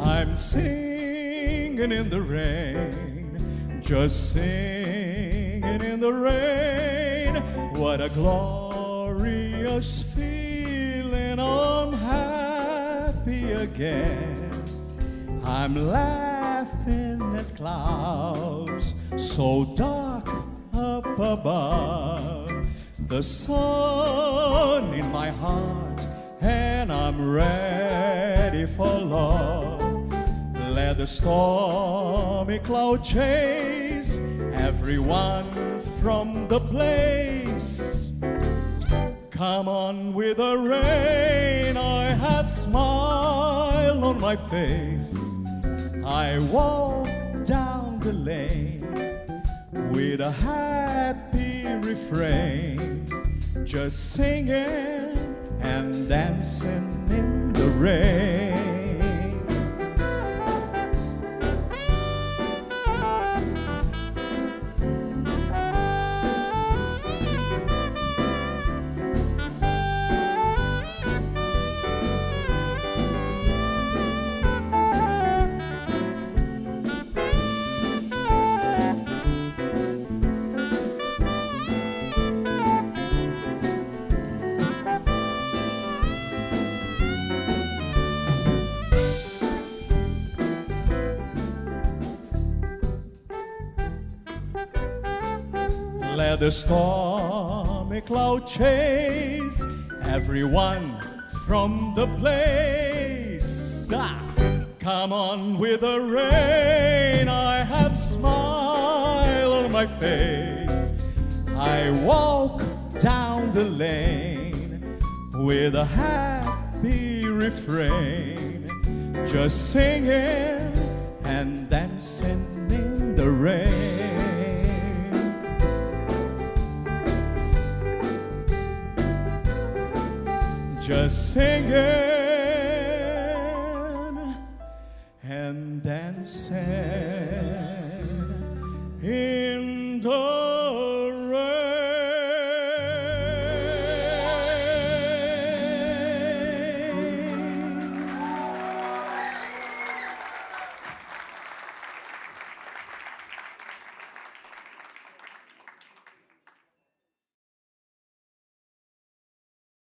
I'm singing in the rain, just singing in the rain. What a glorious feeling, I'm happy again. I'm laughing at clouds so dark up above, the sun in my heart, and I'm ready for love. Let the stormy cloud chase everyone from the place. Come on with the rain, I have smile on my face. I walk down the lane with a happy refrain, just singing and dancing in the rain. Let the stormy cloud chase everyone from the place. Come on with the rain, I have smile on my face. I walk down the lane with a happy refrain, just singing and dancing in the rain. Just singing